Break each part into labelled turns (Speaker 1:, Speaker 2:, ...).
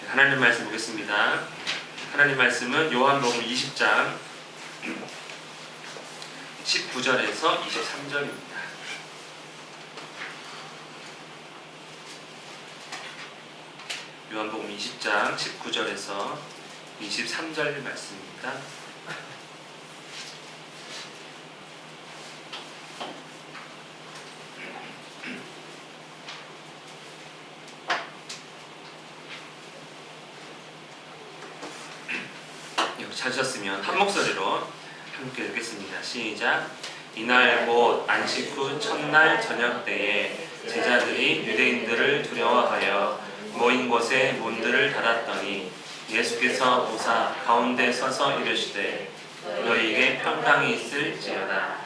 Speaker 1: 하나님 말씀 보겠습니다. 하나님 말씀은 요한복음 20장 19절에서 23절입니다. 요한복음 20장 19절에서 23절 말씀입니다. 찾으셨으면 한 목소리로 함께 읽겠습니다. 시작. 이날 곧 안식 후 첫날 저녁 때에 제자들이 유대인들을 두려워하여 모인 곳에 문들을 닫았더니 예수께서 보사 가운데 서서 이르시되 너희에게 평강이 있을지어다.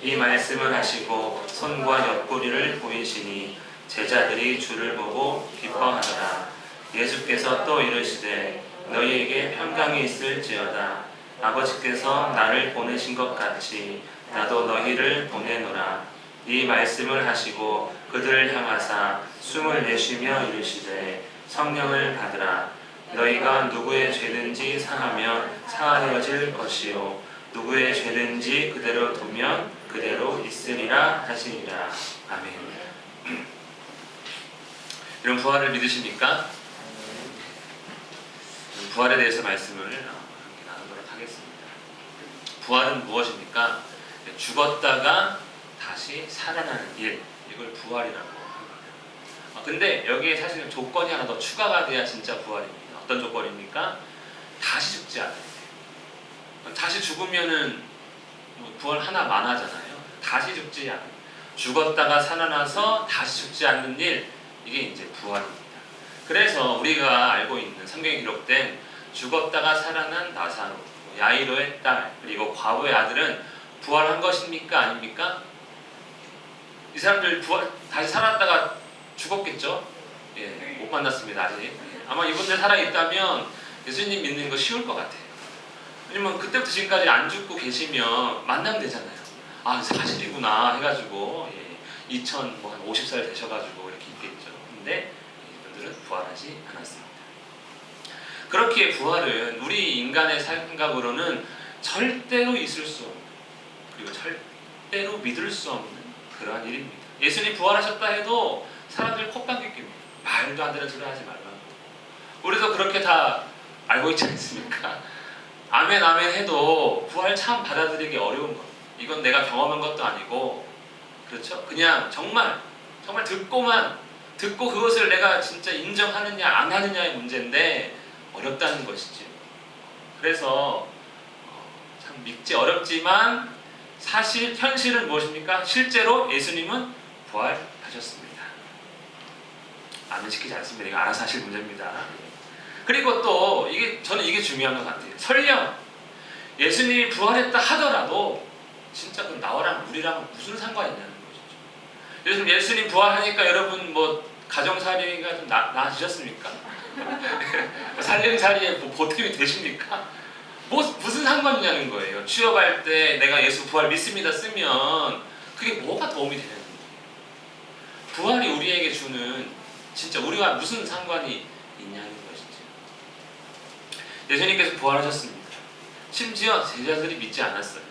Speaker 1: 이 말씀을 하시고 손과 옆구리를 보이시니 제자들이 주를 보고 기뻐하더라. 예수께서 또 이르시되 너희에게 평강이 있을지어다. 아버지께서 나를 보내신 것 같이 나도 너희를 보내노라. 이 말씀을 하시고 그들을 향하사 숨을 내쉬며 이르시되 성령을 받으라. 너희가 누구의 죄든지 사하면 사하여질 것이요 누구의 죄든지 그대로 두면 그대로 있으리라 하시니라. 아멘. 이런 부활을 믿으십니까? 부활에 대해서 말씀을 나누도록 하겠습니다. 부활은 무엇입니까? 죽었다가 다시 살아나는 일, 이걸 부활이라고 합니다. 근데 여기에 사실 조건이 하나 더 추가가 돼야 진짜 부활입니다. 어떤 조건입니까? 다시 죽지 않아야 돼요. 다시 죽으면은 부활 하나만 하잖아요. 다시 죽지 않아요. 죽었다가 살아나서 다시 죽지 않는 일, 이게 이제 부활입니다. 그래서 우리가 알고 있는 성경에 기록된 죽었다가 살아난 나사로, 야이로의 딸, 그리고 과부의 아들은 부활한 것입니까? 아닙니까? 이 사람들 다시 살았다가 죽었겠죠? 예, 못 만났습니다, 아직. 아마 이분들 살아있다면 예수님 믿는 거 쉬울 것 같아요. 왜냐면 그때부터 지금까지 안 죽고 계시면 만나면 되잖아요. 아, 사실이구나 해가지고, 예, 50살 되셔가지고 이렇게 있겠죠. 근데 이분들은 부활하지 않았습니다. 그렇기에 부활은 우리 인간의 생각으로는 절대로 있을 수 없는, 그리고 절대로 믿을 수 없는 그러한 일입니다. 예수님 부활하셨다 해도 사람들이 콧방귀 낍니다. 말도 안 되는 소리 하지 말라고. 우리도 그렇게 다 알고 있지 않습니까? 아멘 아멘 해도 부활 참 받아들이기 어려운 겁니다. 이건 내가 경험한 것도 아니고, 그렇죠? 그냥 정말 듣고 그것을 내가 진짜 인정하느냐 안 하느냐의 문제인데 어렵다는 것이죠. 그래서 참 믿기 어렵지만 사실 현실은 무엇입니까? 실제로 예수님은 부활하셨습니다. 아멘 시키지 않습니다. 이거 알아서 하실 문제입니다. 그리고 또 저는 이게 중요한 것 같아요. 설령 예수님이 부활했다 하더라도 진짜 그럼 나와랑 우리랑 무슨 상관이 있냐는 것이죠. 요즘 예수님 부활하니까 여러분 가정살이가 좀 나아지셨습니까? 살림살이에 보탬이 되십니까? 무슨 상관이냐는 거예요. 취업할 때 내가 예수 부활 믿습니다 쓰면 그게 뭐가 도움이 되는 거예요. 부활이 우리에게 주는 진짜 우리와 무슨 상관이 있냐는 것이죠. 예수님께서 부활하셨습니다. 심지어 제자들이 믿지 않았어요.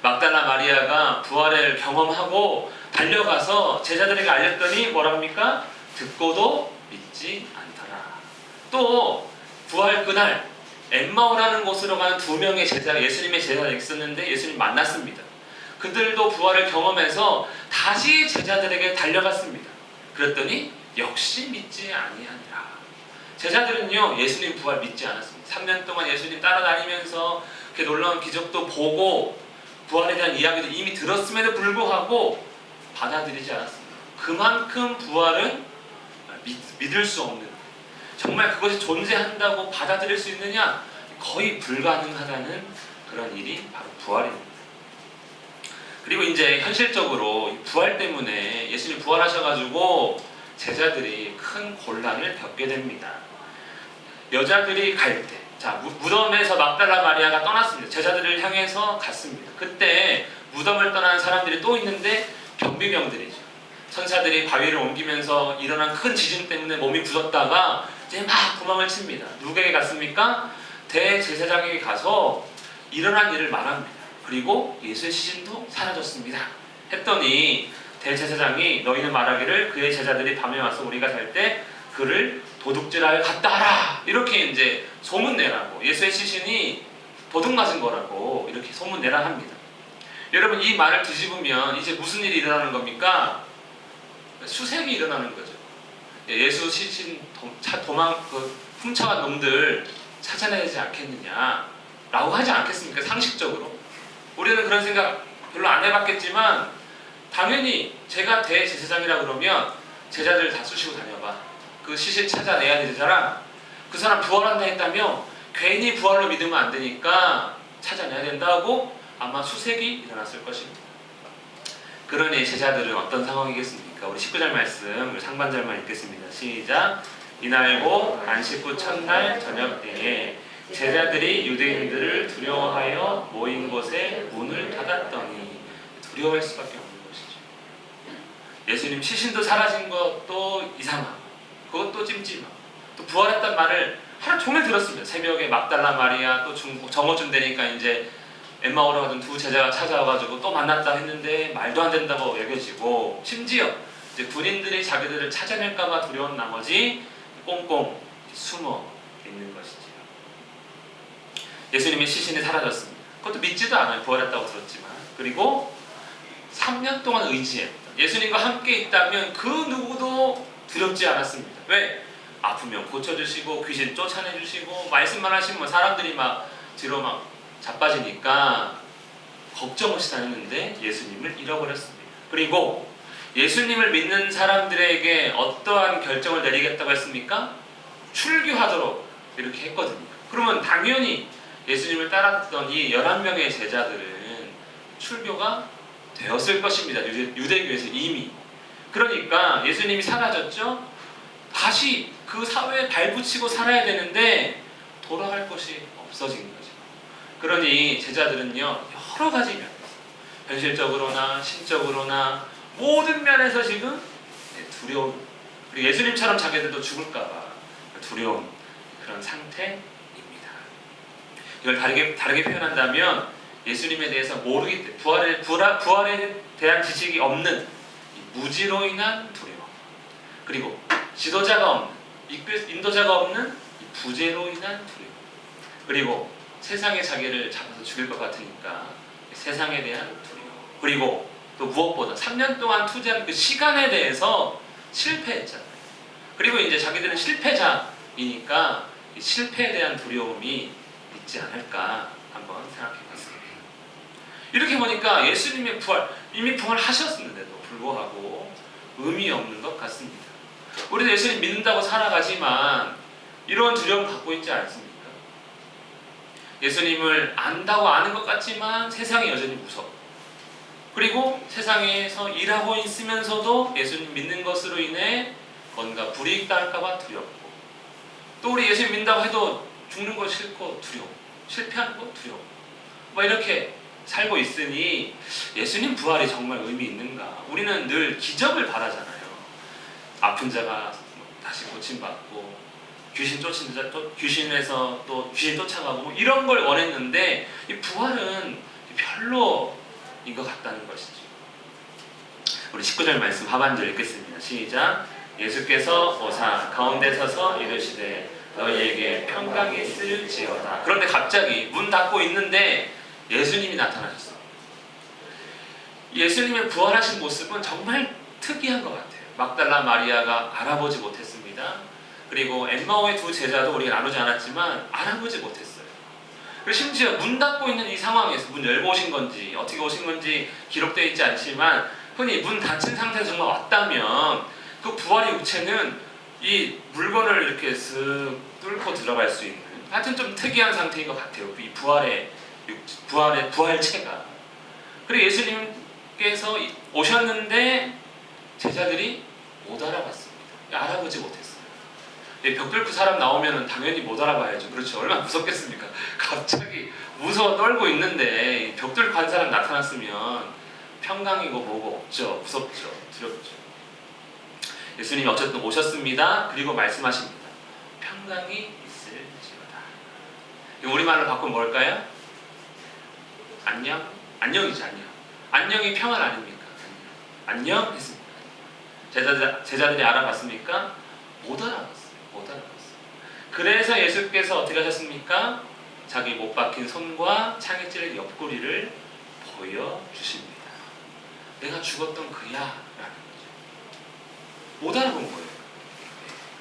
Speaker 1: 막달라 마리아가 부활을 경험하고 달려가서 제자들에게 알렸더니 뭐랍니까? 듣고도 믿지 않더라. 또 부활 그날 엠마오라는 곳으로 가는 2명의 제자, 예수님의 제자가 있었는데 예수님 만났습니다. 그들도 부활을 경험해서 다시 제자들에게 달려갔습니다. 그랬더니 역시 믿지 아니하니라. 제자들은요 예수님 부활 믿지 않았습니다. 3년 동안 예수님 따라다니면서 그 놀라운 기적도 보고 부활에 대한 이야기도 이미 들었음에도 불구하고 받아들이지 않았습니다. 그만큼 부활은 믿을 수 없는, 정말 그것이 존재한다고 받아들일 수 있느냐? 거의 불가능하다는 그런 일이 바로 부활입니다. 그리고 이제 현실적으로 부활 때문에 예수님 부활하셔가지고 제자들이 큰 곤란을 겪게 됩니다. 여자들이 갈 때, 무덤에서 막달라 마리아가 떠났습니다. 제자들을 향해서 갔습니다. 그때 무덤을 떠난 사람들이 또 있는데 경비병들이죠. 천사들이 바위를 옮기면서 일어난 큰 지진 때문에 몸이 굳었다가 이제 막 도망을 칩니다. 누구에게 갔습니까? 대제사장에게 가서 일어난 일을 말합니다. 그리고 예수의 시신도 사라졌습니다. 했더니 대제사장이 너희는 말하기를 그의 제자들이 밤에 와서 우리가 잘 때 그를 도둑질하여 갔다 하라. 이렇게 이제 소문내라고, 예수의 시신이 도둑 맞은 거라고 이렇게 소문내라 합니다. 여러분, 이 말을 뒤집으면 이제 무슨 일이 일어나는 겁니까? 수색이 일어나는 거죠. 예수 시신 훔쳐간 놈들 찾아내지 않겠느냐라고 하지 않겠습니까? 상식적으로 우리는 그런 생각 별로 안 해봤겠지만, 당연히 제가 대제사장이라 그러면 제자들 다 쑤시고 다녀봐, 그 시신 찾아내야 되잖아. 그 사람 부활한다 했다며 괜히 부활로 믿으면 안 되니까 찾아내야 된다고 아마 수색이 일어났을 것입니다. 그러니 제자들은 어떤 상황이겠습니까? 우리 19절 말씀, 우리 상반절만 읽겠습니다. 시작. 이날고 안식 후 첫날 저녁 때에 제자들이 유대인들을 두려워하여 모인 곳에 문을 닫았더니, 두려워할 수밖에 없는 것이죠. 예수님 시신도 사라진 것도 이상하고, 그것도 찜찜하고, 또 부활했단 말을 하루 종일 들었습니다. 새벽에 막달라 마리아, 또 정오쯤 되니까 이제 엠마오로 가던 두 제자가 찾아와가지고 또 만났다 했는데 말도 안 된다고 여겨지고, 심지어 이제 군인들이 자기들을 찾아낼까봐 두려운 나머지 꽁꽁 숨어 있는 것이지요. 예수님의 시신이 사라졌습니다. 그것도 믿지도 않아요. 부활했다고 들었지만. 그리고 3년 동안 의지했다. 예수님과 함께 있다면 그 누구도 두렵지 않았습니다. 왜? 아프면 고쳐주시고 귀신 쫓아내주시고 말씀만 하시면 사람들이 막 뒤로 막 자빠지니까 걱정 없이 다녔는데 예수님을 잃어버렸습니다. 그리고 예수님을 믿는 사람들에게 어떠한 결정을 내리겠다고 했습니까? 출교하도록 이렇게 했거든요. 그러면 당연히 예수님을 따랐던 이 11명의 제자들은 출교가 되었을 것입니다. 유대교에서 이미. 그러니까 예수님이 사라졌죠? 다시 그 사회에 발붙이고 살아야 되는데 돌아갈 곳이 없어진 거죠. 그러니 제자들은요, 여러 가지 면에서, 현실적으로나 신적으로나 모든 면에서 지금 두려움, 그리고 예수님처럼 자기들도 죽을까봐 두려운 그런 상태입니다. 이걸 다르게 표현한다면 예수님에 대해서 모르기 때문에, 부활에 대한 지식이 없는 무지로 인한 두려움, 그리고 지도자가 없는, 인도자가 없는 부재로 인한 두려움, 그리고 세상에 자기를 잡아서 죽일 것 같으니까 세상에 대한 두려움, 그리고 또 무엇보다 3년 동안 투자한 그 시간에 대해서 실패했잖아요. 그리고 이제 자기들은 실패자이니까 실패에 대한 두려움이 있지 않을까 한번 생각해 봤습니다. 이렇게 보니까 예수님의 부활, 이미 부활하셨는데도 불구하고 의미 없는 것 같습니다. 우리도 예수님 믿는다고 살아가지만 이런 두려움 갖고 있지 않습니까? 예수님을 안다고 아는 것 같지만 세상이 여전히 무서워. 그리고 세상에서 일하고 있으면서도 예수님 믿는 것으로 인해 뭔가 불이익 당할까봐 두렵고, 또 우리 예수님 믿는다고 해도 죽는 거 싫고 두려워, 실패하는 거 두려워, 뭐 이렇게 살고 있으니 예수님 부활이 정말 의미 있는가? 우리는 늘 기적을 바라잖아요. 아픈 자가 다시 고침받고, 귀신에서 또 귀신 쫓아가고, 뭐 이런 걸 원했는데 이 부활은 별로인 것 같다는 것이죠. 우리 19절 말씀 하반절 읽겠습니다. 시작. 예수께서 오사 가운데 서서 이르시되 너희에게 평강이 있을지어다. 그런데 갑자기 문 닫고 있는데 예수님이 나타나셨어요. 예수님의 부활하신 모습은 정말 특이한 것 같아요. 막달라 마리아가 알아보지 못했습니다. 그리고 엠마오의 두 제자도 우리가 나누지 않았지만 알아보지 못했어요. 그리고 심지어 문 닫고 있는 이 상황에서, 문 열고 오신 건지 어떻게 오신 건지 기록되어 있지 않지만 흔히 문 닫힌 상태에서 정말 왔다면 그 부활의 육체는 이 물건을 이렇게 쓱 뚫고 들어갈 수 있는, 하여튼 좀 특이한 상태인 것 같아요. 이 부활체가. 그리고 예수님께서 오셨는데 제자들이 못 알아봤습니다. 알아보지 못했어요. 벽 뚫고 사람 나오면 당연히 못 알아봐야죠. 그렇죠. 얼마나 무섭겠습니까? 갑자기 무서워 떨고 있는데 벽 뚫고 한 사람 나타났으면 평강이고 뭐고 없죠. 무섭죠. 두렵죠. 예수님이 어쨌든 오셨습니다. 그리고 말씀하십니다. 평강이 있을지어다. 우리말로 바꾸면 뭘까요? 안녕? 안녕이죠. 안녕. 안녕이 평안 아닙니까? 안녕 했습니까? 제자들이 알아봤습니까? 못 알아봤어요. 못 알아봤어요. 그래서 예수께서 어떻게 하셨습니까? 자기 못 박힌 손과 창에 찔린 옆구리를 보여주십니다. 내가 죽었던 그야 라는 거죠. 못 알아본 거예요.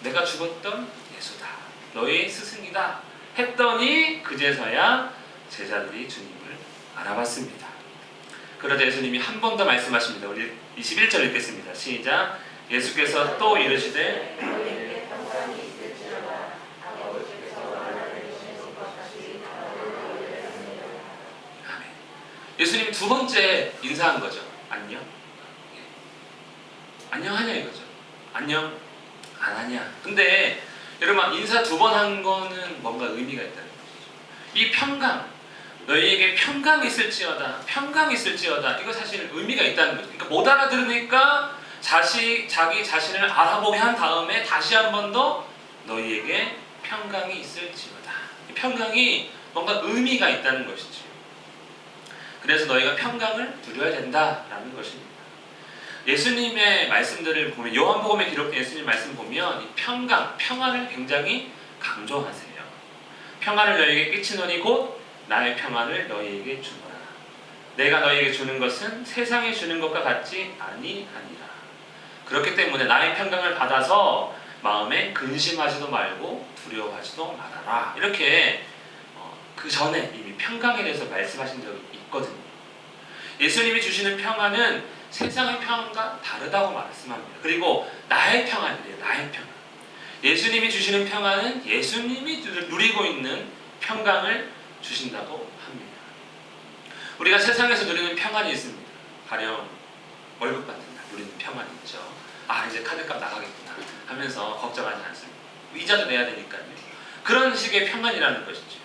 Speaker 1: 내가 죽었던 예수다. 너의 스승이다. 했더니 그제서야 제자들이 주님을 알아봤습니다. 그러자 예수님이 한 번 더 말씀하십니다. 우리 21절 읽겠습니다. 시작. 예수께서 또 이르시되 아멘. 예수님 두 번째 인사한 거죠. 안녕. 안녕하냐 이거죠. 안녕 안 하냐. 근데 여러분 인사 두 번 한 거는 뭔가 의미가 있다는 것이죠. 이 평강, 너희에게 평강이 있을지어다. 평강이 있을지어다. 이거 사실 의미가 있다는 거죠. 그러니까 못 알아들으니까 자기 자신을 알아보게 한 다음에 다시 한 번 더 너희에게 평강이 있을지어다. 이 평강이 뭔가 의미가 있다는 것이죠. 그래서 너희가 평강을 누려야 된다라는 것입니다. 예수님의 말씀들을 보면 요한복음에 기록된 예수님 말씀 보면 이 평강, 평안을 굉장히 강조하세요. 평안을 너희에게 끼치노니 곧 나의 평안을 너희에게 주노라. 내가 너희에게 주는 것은 세상에 주는 것과 같지 아니하니라. 그렇기 때문에 나의 평강을 받아서 마음에 근심하지도 말고 두려워하지도 말아라. 이렇게 그 전에 이미 평강에 대해서 말씀하신 적이 있거든요. 예수님이 주시는 평안은 세상의 평안과 다르다고 말씀합니다. 그리고 나의 평안이래요. 나의 평안. 예수님이 주시는 평안은 예수님이 누리고 있는 평강을 주신다고 합니다. 우리가 세상에서 누리는 평안이 있습니다. 가령 월급 받는 날 누리는 평안이 있죠. 아 이제 카드값 나가겠구나 하면서 걱정하지 않습니다. 이자도 내야 되니까요. 그런 식의 평안이라는 것이죠.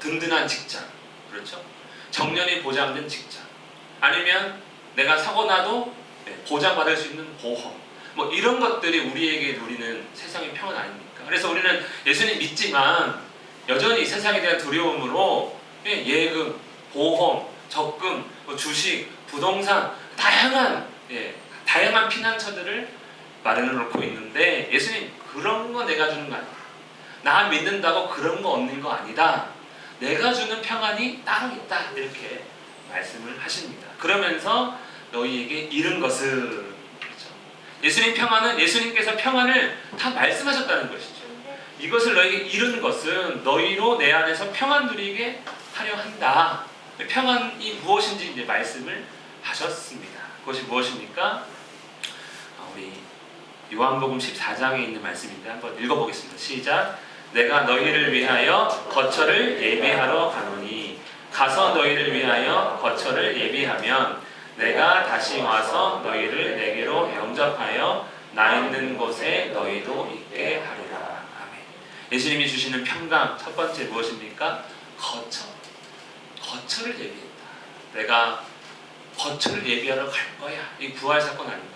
Speaker 1: 든든한 직장, 그렇죠? 정년이 보장된 직장, 아니면 내가 사고 나도 보장받을 수 있는 보험, 뭐 이런 것들이 우리에게 누리는 세상의 평안 아닙니까? 그래서 우리는 예수님 믿지만 여전히 이 세상에 대한 두려움으로 예금, 보험, 적금, 주식, 부동산 다양한 피난처들을 마련해 놓고 있는데 예수님 그런 거 내가 주는 거 아니다. 나 믿는다고 그런 거 얻는 거 아니다. 내가 주는 평안이 따로 있다. 이렇게 말씀을 하십니다. 그러면서 너희에게 이른 것은 그렇죠. 예수님 평안은 예수님께서 평안을 다 말씀하셨다는 것이죠. 이것을 너희에게 이른 것은 너희로 내 안에서 평안 누리게 하려 한다. 평안이 무엇인지 이제 말씀을 하셨습니다. 그것이 무엇입니까? 우리 요한복음 14장에 있는 말씀인데 한번 읽어보겠습니다. 시작. 내가 너희를 위하여 거처를 예비하러 가노니 가서 너희를 위하여 거처를 예비하면 내가 다시 와서 너희를 내게로 영접하여 나 있는 곳에 너희도 있게 하리라. 아멘. 예수님이 주시는 평강 첫 번째 무엇입니까? 거처를 예비했다. 내가 거처를 예비하러 갈 거야. 이 부활 사건 아닙니까?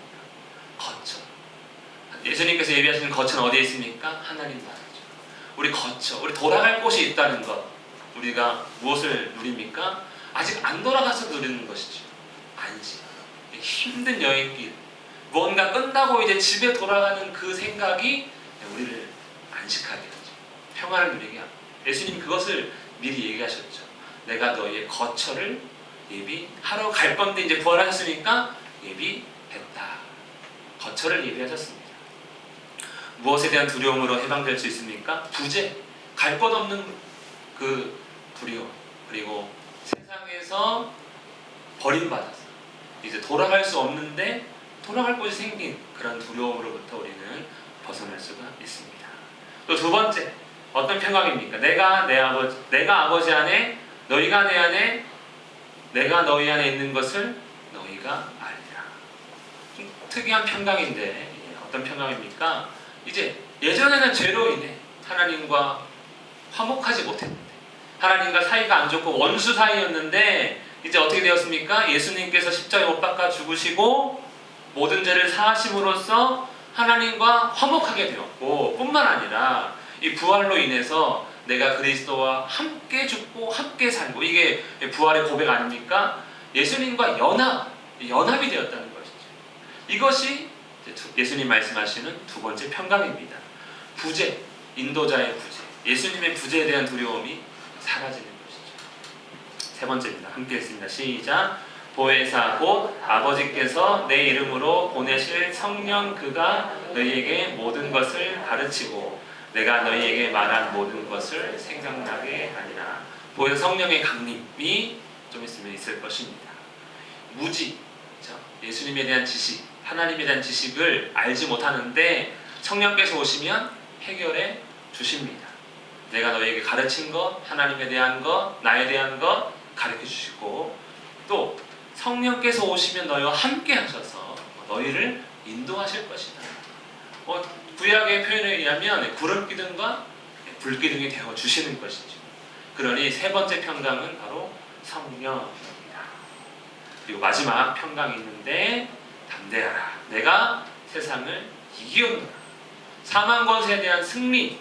Speaker 1: 거처. 예수님께서 예비하시는 거처는 어디에 있습니까? 하나님 나라죠. 우리 거처, 우리 돌아갈 곳이 있다는 것. 우리가 무엇을 누립니까? 아직 안 돌아가서 누리는 것이죠. 안식. 힘든 여행길. 뭔가 끝나고 이제 집에 돌아가는 그 생각이 우리를 안식하게 하죠. 평안을 누리게 합니다. 예수님이 그것을 미리 얘기하셨죠. 내가 너희의 거처를 예비하러 갈 건데 이제 부활하셨으니까 예비했다. 거처를 예비하셨습니다. 무엇에 대한 두려움으로 해방될 수 있습니까? 부재, 갈 것 없는 그 두려움, 그리고 세상에서 버림받아서 이제 돌아갈 수 없는데 돌아갈 곳이 생긴 그런 두려움으로부터 우리는 벗어날 수가 있습니다. 또 두 번째, 어떤 평강입니까? 내가 아버지 안에, 너희가 내 안에, 내가 너희 안에 있는 것을 너희가 알리라. 좀 특이한 평강인데 어떤 평강입니까? 이제 예전에는 죄로 인해 하나님과 화목하지 못했는데, 하나님과 사이가 안 좋고 원수 사이였는데 이제 어떻게 되었습니까? 예수님께서 십자가에 못 박아 죽으시고 모든 죄를 사하심으로써 하나님과 화목하게 되었고, 뿐만 아니라 이 부활로 인해서 내가 그리스도와 함께 죽고 함께 살고, 이게 부활의 고백 아닙니까? 예수님과 연합이 되었다는 것이죠. 이것이 예수님 말씀하시는 두 번째 평강입니다. 부재, 인도자의 부재, 예수님의 부재에 대한 두려움이 사라지는 것이죠. 세 번째입니다. 함께 했습니다. 시작. 보혜사 곧 아버지께서 내 이름으로 보내실 성령 그가 너희에게 모든 것을 가르치고 내가 너희에게 말한 모든 것을 생각나게 하리라. 보혜사 성령의 강림이 좀 있으면 있을 것입니다. 무지, 그렇죠? 예수님에 대한 지식, 하나님에 대한 지식을 알지 못하는데 성령께서 오시면 해결해 주십니다. 내가 너희에게 가르친 것, 하나님에 대한 것, 나에 대한 것 가르쳐 주시고, 또 성령께서 오시면 너희와 함께 하셔서 너희를 인도하실 것이다. 구약의 표현에 의하면 구름기둥과 불기둥이 되어 주시는 것이죠. 그러니 세 번째 평강은 바로 성령입니다. 그리고 마지막 평강이 있는데 담대하라. 내가 세상을 이기었노라. 사망 권세에 대한 승리,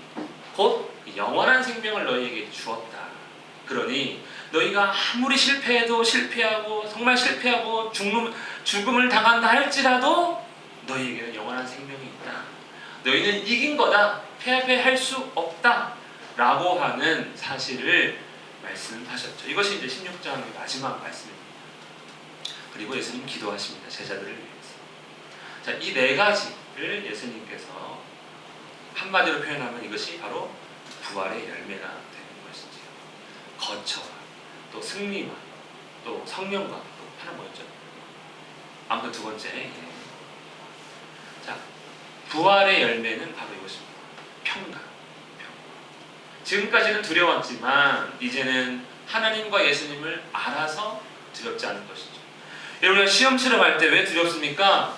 Speaker 1: 곧 영원한 생명을 너희에게 주었다. 그러니 너희가 아무리 실패해도 실패하고 정말 실패하고 죽음을 당한다 할지라도 너희에게는 영원한 생명이 있다. 너희는 이긴 거다. 패배할 수 없다. 라고 하는 사실을 말씀하셨죠. 이것이 이제 16장의 마지막 말씀입니다. 그리고 예수님 기도하십니다. 제자들을 위해서. 자, 이 네 가지를 예수님께서 한마디로 표현하면 이것이 바로 부활의 열매가 되는 것이지요. 거처와 또 승리와 또 성령과 또 하나 뭐였죠? 아무튼 두 번째. 자, 부활의 열매는 바로 이것입니다. 평강. 지금까지는 두려웠지만 이제는 하나님과 예수님을 알아서 두렵지 않은 것이죠. 여러분, 시험 치러 갈 때 왜 두렵습니까?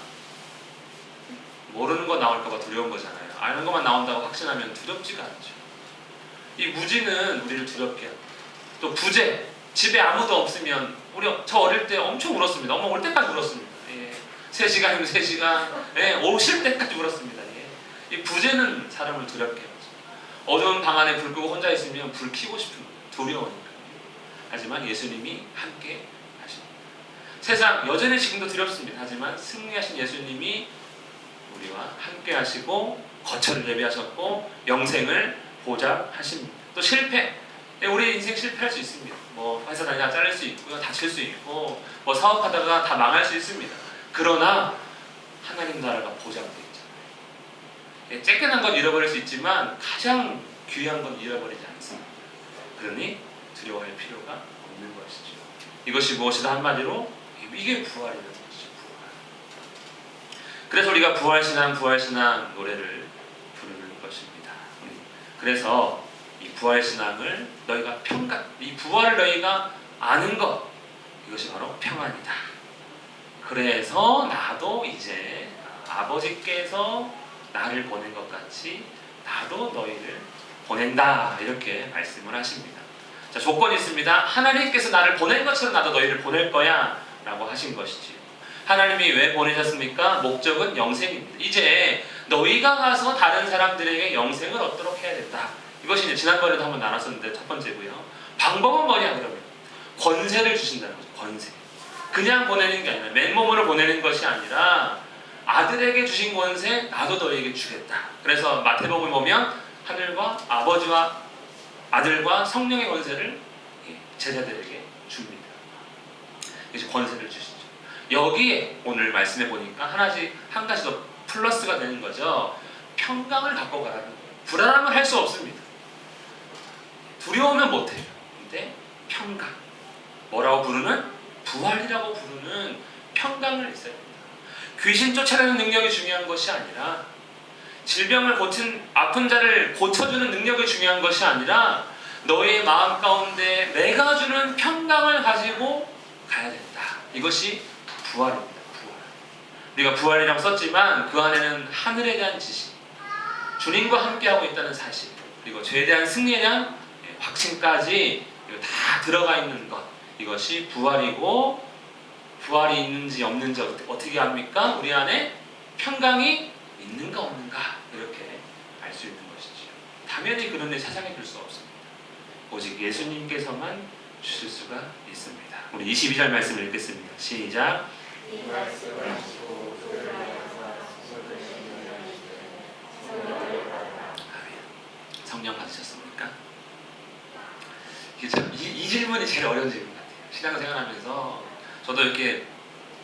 Speaker 1: 모르는 거 나올까 봐 두려운 거잖아요. 아는 것만 나온다고 확신하면 두렵지가 않죠. 이 무지는 우리를 두렵게 하고, 또 부재, 집에 아무도 없으면 저 어릴 때 엄청 울었습니다. 엄마 올 때까지 울었습니다. 3시간이면 3시간, 오실 때까지 울었습니다. 이 부재는 사람을 두렵게 하죠. 어두운 방 안에 불 끄고 혼자 있으면 불 켜고 싶은 거예요. 두려우니까. 하지만 예수님이 함께 하십니다. 세상 여전히 지금도 두렵습니다. 하지만 승리하신 예수님이 우리와 함께 하시고 거처를 예비하셨고 영생을 보장하십니다. 또 실패, 우리 인생 실패할 수 있습니다. 뭐 회사 다니다가 잘릴 수 있고요, 다칠 수 있고, 뭐 사업하다가 다 망할 수 있습니다. 그러나 하나님 나라가 보장되어 있잖아요. 쬐끈한 건 잃어버릴 수 있지만 가장 귀한 건 잃어버리지 않습니다. 그러니 두려워할 필요가 없는 것이죠. 이것이 무엇이다 한마디로 이게 부활이라는 것이죠. 부활. 그래서 우리가 부활신앙 노래를 부르는 것입니다. 그래서 이 부활신앙을 너희가 이 부활을 너희가 아는 것, 이것이 바로 평안이다. 그래서 나도 이제 아버지께서 나를 보낸 것 같이 나도 너희를 보낸다. 이렇게 말씀을 하십니다. 자, 조건이 있습니다. 하나님께서 나를 보낸 것처럼 나도 너희를 보낼 거야 라고 하신 것이지요. 하나님이 왜 보내셨습니까? 목적은 영생입니다. 이제 너희가 가서 다른 사람들에게 영생을 얻도록 해야 된다. 이것이 이제 지난번에도 한번 나눴었는데 첫 번째고요. 방법은 뭐냐 그러면 권세를 주신다는 거죠. 권세. 그냥 보내는 게 아니라 맨몸으로 보내는 것이 아니라 아들에게 주신 권세 나도 너희에게 주겠다. 그래서 마태복음을 보면 하늘과 아버지와 아들과 성령의 권세를 제자들에게 줍니다. 이제 권세를 주시죠. 여기에 오늘 말씀해 보니까 한 가지 더 플러스가 되는 거죠. 평강을 갖고 가라는 거예요. 불안함을 할 수 없습니다. 두려우면 못해요. 근데 평강, 뭐라고 부르는? 부활이라고 부르는 평강을 있어야 됩니다. 귀신 쫓아내는 능력이 중요한 것이 아니라, 질병을 고친 아픈 자를 고쳐주는 능력이 중요한 것이 아니라 너의 마음 가운데 내가 주는 평강을 가지고 가야 된다. 이것이 부활입니다. 부활. 우리가 부활이라고 썼지만 그 안에는 하늘에 대한 지식, 주님과 함께하고 있다는 사실, 그리고 죄에 대한 승리에 대한 확신까지 다 들어가 있는 것, 이것이 부활이고, 부활이 있는지 없는지 어떻게 합니까? 우리 안에 평강이 있는가 없는가 이렇게 알 수 있는 것이죠. 당연히 그런 일 세상에 줄 수 없습니다. 오직 예수님께서만 주실 수가 있습니다. 우리 22절 말씀을 읽겠습니다. 시작.
Speaker 2: 이 말씀을 하시고 그를 하여서
Speaker 1: 성령 받으셨습니까? 이 질문이 제일 어려운 질문 같아요. 신앙생활하면서 저도 이렇게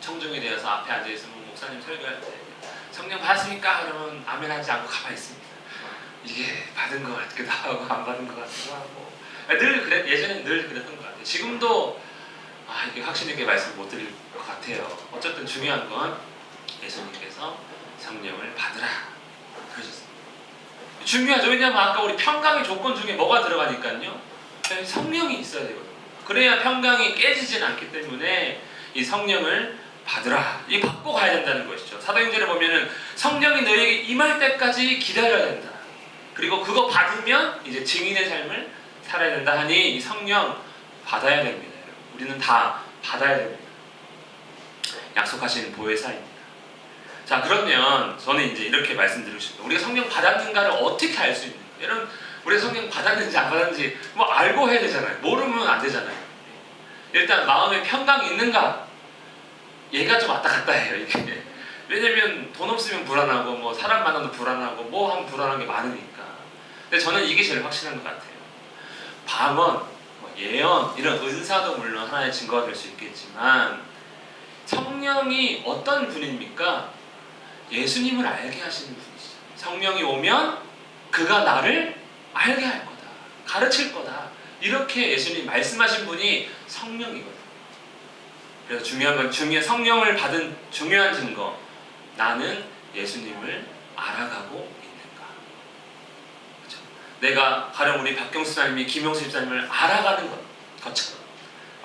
Speaker 1: 청중이 되어서 앞에 앉아있으면 목사님 설교할 때 성령 받았습니까? 그러면 아멘 하지 않고 가만히 있습니다. 이게 받은 것 같기도 하고 안 받은 것 같기도 하고 예전엔 늘 그랬던 것 같아요. 지금도 이게 확신 있게 말씀 못 드릴 것 같아요. 어쨌든 중요한 건 예수님께서 성령을 받으라 그러셨습니다. 중요하죠. 왜냐하면 아까 우리 평강의 조건 중에 뭐가 들어가니까요. 성령이 있어야 되거든요. 그래야 평강이 깨지진 않기 때문에 이 성령을 받으라. 이 받고 가야 된다는 것이죠. 사도행전에 보면은 성령이 너에게 임할 때까지 기다려야 된다. 그리고 그거 받으면 이제 증인의 삶을 살아야 된다 하니 이 성령 받아야 됩니다. 우리는 다 받아야 됩니다. 약속하신 보혜사입니다. 자, 그러면 저는 이제 이렇게 말씀드리고 싶어요. 우리가 성령 받았는가를 어떻게 알 수 있는가? 여러분, 우리가 성령 받았는지 안 받았는지 뭐 알고 해야 되잖아요. 모르면 안 되잖아요. 일단 마음에 평강이 있는가? 얘가 좀 왔다 갔다 해요, 이게. 왜냐면 돈 없으면 불안하고 뭐 사람 만나도 불안하고 뭐 하면 불안한 게 많으니까. 근데 저는 이게 제일 확실한 것 같아요. 방언, 예언 이런 은사도 물론 하나의 증거가 될 수 있겠지만 성령이 어떤 분입니까? 예수님을 알게 하시는 분이시죠. 성령이 오면 그가 나를 알게 할 거다. 가르칠 거다. 이렇게 예수님이 말씀하신 분이 성령이거든요. 그래서 중요한 건 성령을 받은 중요한 증거. 나는 예수님을 알아가고 있는가. 그렇죠? 내가 가령 우리 박경수 사님이 김용수 집사님을 알아가는 것처럼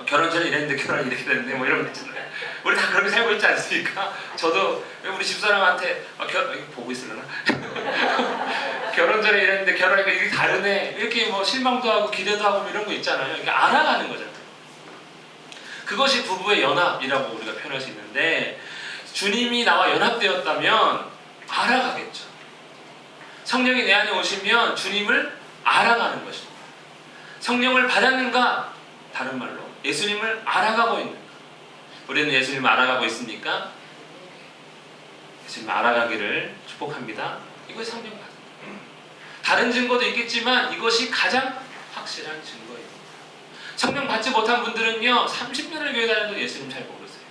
Speaker 1: 결혼 전에 이랬는데 결혼 이렇게 됐는데 뭐 이런 거 있잖아요. 우리 다 그렇게 살고 있지 않습니까? 저도 우리 집사람한테 보고 있으려나? 결혼 전에 이랬는데 결혼하니까 이게 다르네. 이렇게 뭐 실망도 하고 기대도 하고 이런 거 있잖아요. 이렇게 알아가는 거잖아요. 그것이 부부의 연합이라고 우리가 표현할 수 있는데 주님이 나와 연합되었다면 알아가겠죠. 성령이 내 안에 오시면 주님을 알아가는 것입니다. 성령을 받았는가? 다른 말로 예수님을 알아가고 있는가? 우리는 예수님을 알아가고 있습니까? 예수님을 알아가기를 축복합니다. 이것이 성령 받은 거예요. 다른 증거도 있겠지만 이것이 가장 확실한 증거입니다. 성령 받지 못한 분들은요 30년을 교회 다녀도 예수님 잘 모르세요.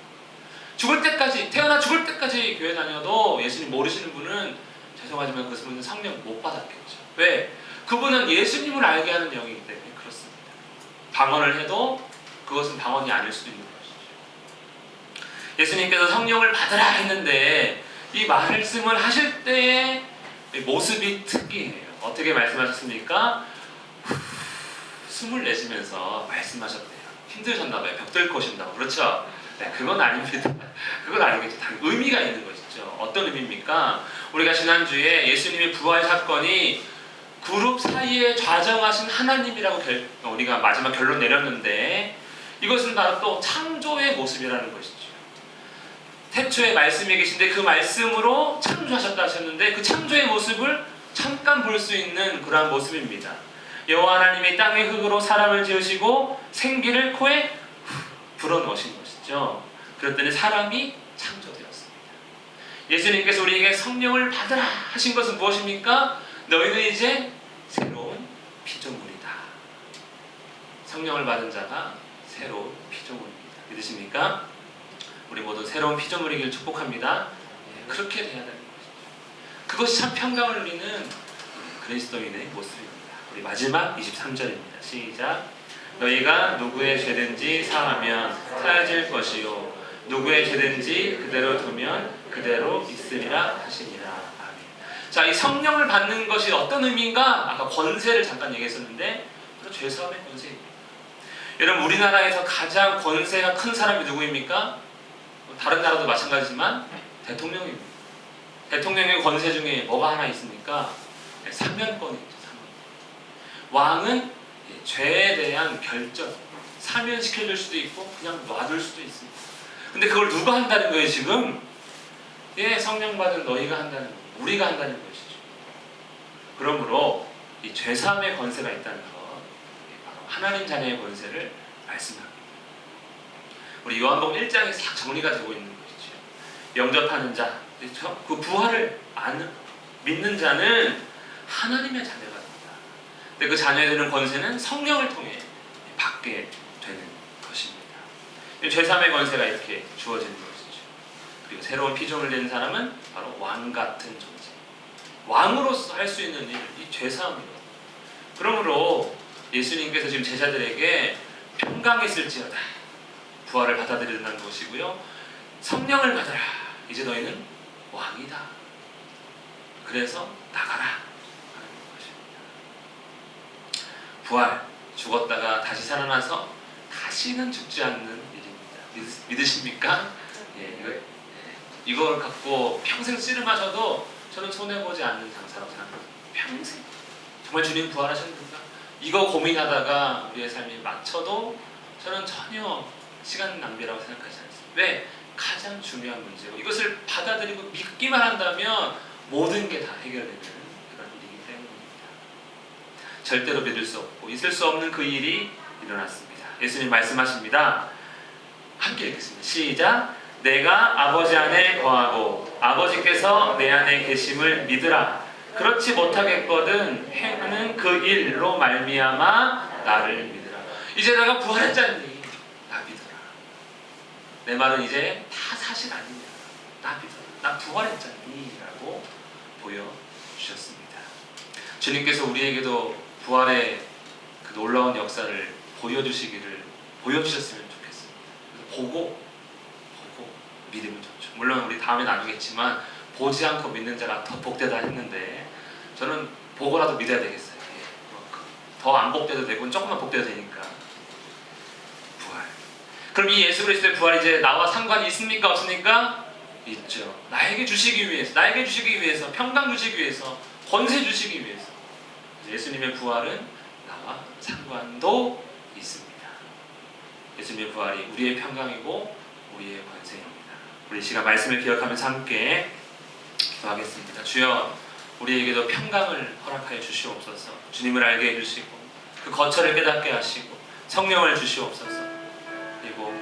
Speaker 1: 죽을 때까지 태어나 죽을 때까지 교회 다녀도 예수님 모르시는 분은 죄송하지만 그 분은 성령 못 받았겠죠. 왜? 그분은 예수님을 알게 하는 영이기 때문에 그렇습니다. 방언을 해도 그것은 방언이 아닐 수도 있는 것이죠. 예수님께서 성령을 받으라 했는데 이 말씀을 하실 때의 모습이 특이해요. 어떻게 말씀하셨습니까? 숨을 내쉬면서 말씀하셨대요. 힘드셨나봐요. 벽 뚫고 오신다고. 그렇죠? 네, 그건 아닙니다. 그건 아니겠죠. 의미가 있는 것이죠. 어떤 의미입니까? 우리가 지난주에 예수님의 부활 사건이 그룹 사이에 좌정하신 하나님이라고 우리가 마지막 결론 내렸는데 이것은 바로 또 창조의 모습이라는 것이죠. 태초에 말씀이 계신데 그 말씀으로 창조하셨다 하셨는데 그 창조의 모습을 잠깐 볼 수 있는 그러한 모습입니다. 여호와 하나님이 땅의 흙으로 사람을 지으시고 생기를 코에 불어넣으신 것이죠. 그랬더니 사람이 창조되었습니다. 예수님께서 우리에게 성령을 받으라 하신 것은 무엇입니까? 너희는 이제 새로운 피조물이다. 성령을 받은 자가 새로운 피조물입니다. 믿으십니까? 우리 모두 새로운 피조물이길 축복합니다. 그렇게 돼야 되는 것이죠. 그것이 참 평강을 누리는 그리스도인의 모습입니다. 우리 마지막 23절입니다. 시작. 너희가 누구의 죄든지 사하면 사해질 것이요 누구의 죄든지 그대로 두면 그대로 있으리라 하시니라. 아멘. 자, 이 성령을 받는 것이 어떤 의미인가? 아까 권세를 잠깐 얘기했었는데 바로 죄사함의 권세입니다. 여러분 우리나라에서 가장 권세가 큰 사람이 누구입니까? 다른 나라도 마찬가지지만 대통령입니다. 대통령의 권세 중에 뭐가 하나 있습니까? 사면권이 있죠. 왕은 죄에 대한 결정, 사면시켜줄 수도 있고 그냥 놔둘 수도 있습니다. 근데 그걸 누가 한다는 거예요 지금? 성령 받은 너희가 한다는 거예요. 우리가 한다는 것이죠. 그러므로 이 죄사함의 권세가 있다는 것, 바로 하나님 자녀의 권세를 말씀합니다. 우리 요한복음 1장에 싹 정리가 되고 있는 것이죠. 영접하는 자, 그렇죠? 그 부활을 믿는 자는 하나님의 자녀가 됩니다. 근데 그 자녀에 되는 권세는 성령을 통해 받게 되는 것입니다. 죄사함의 권세가 이렇게 주어지는 것이죠. 그리고 새로운 피조물 된 사람은 바로 왕 같은 존재. 왕으로서 할 수 있는 일, 이 죄사함이거든요. 그러므로 예수님께서 지금 제자들에게 평강했을지어다. 부활을 받아들이는 것이고요. 성령을 받아라. 이제 너희는 왕이다. 그래서 나가라 하는 것입니다. 부활, 죽었다가 다시 살아나서 다시는 죽지 않는 일입니다. 믿으십니까? 예, 이걸 갖고 평생 씨름하셔도 저는 손해보지 않는 장사라고 생각합니다. 평생. 정말 주님 부활하셨는가? 이거 고민하다가 우리의 삶이 맞춰도 저는 전혀 시간 낭비라고 생각하지 않습니다. 왜? 가장 중요한 문제고 이것을 받아들이고 믿기만 한다면 모든 게 다 해결되는 그런 일이기 때문입니다. 절대로 믿을 수 없고 있을 수 없는 그 일이 일어났습니다. 예수님 말씀하십니다. 함께 읽겠습니다. 시작. 내가 아버지 안에 거하고 아버지께서 내 안에 계심을 믿으라. 그렇지 못하겠거든 행하는 그 일로 말미암아 나를 믿으라. 이제 내가 부활했잖니. 나 믿어라. 내 말은 이제 다 사실 아니냐. 나 믿어라. 나 부활했잖니. 라고 보여주셨습니다. 주님께서 우리에게도 부활의 그 놀라운 역사를 보여주셨으면 좋겠습니다. 그래서 보고 믿으면 좋죠. 물론 우리 다음에 나누겠지만 보지 않고 믿는 자가 더 복되다 했는데 저는 보고라도 믿어야 되겠어요. 더 안 복돼도 되고 조금만 복돼도 되니까. 부활. 그럼 이 예수 그리스도의 부활이 이제 나와 상관이 있습니까? 없습니까? 있죠. 나에게 주시기 위해서 평강 주시기 위해서 권세 주시기 위해서 예수님의 부활은 나와 상관도 있습니다. 예수님의 부활이 우리의 평강이고 우리의 권세입니다. 우리 시간 말씀을 기억하면서 함께 기도하겠습니다. 주여, 우리에게도 평강을 허락하여 주시옵소서. 주님을 알게 해주시고 그 거처를 깨닫게 하시고 성령을 주시옵소서. 그리고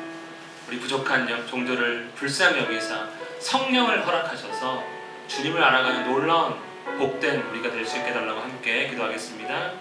Speaker 1: 우리 부족한 종들을 불쌍히 여기사 성령을 허락하셔서 주님을 알아가는 놀라운 복된 우리가 될 수 있게 해달라고 함께 기도하겠습니다.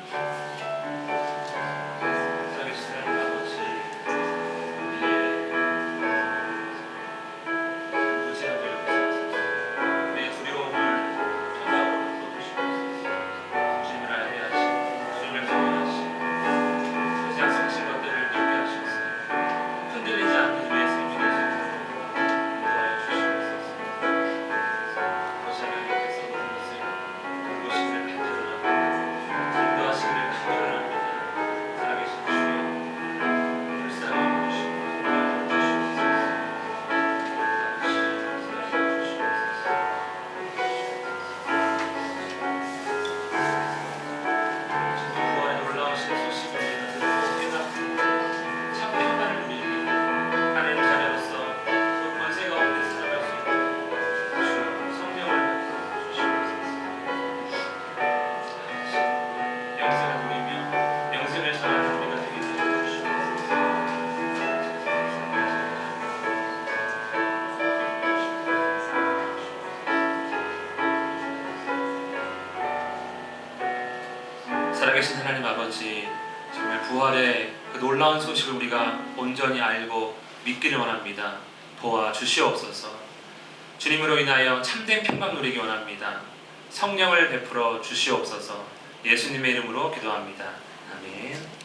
Speaker 1: 살아계신 하나님 아버지, 정말 부활의 그 놀라운 소식을 우리가 온전히 알고 믿기를 원합니다. 도와주시옵소서. 주님으로 인하여 참된 평강 누리기 원합니다. 성령을 베풀어 주시옵소서. 예수님의 이름으로 기도합니다. 아멘.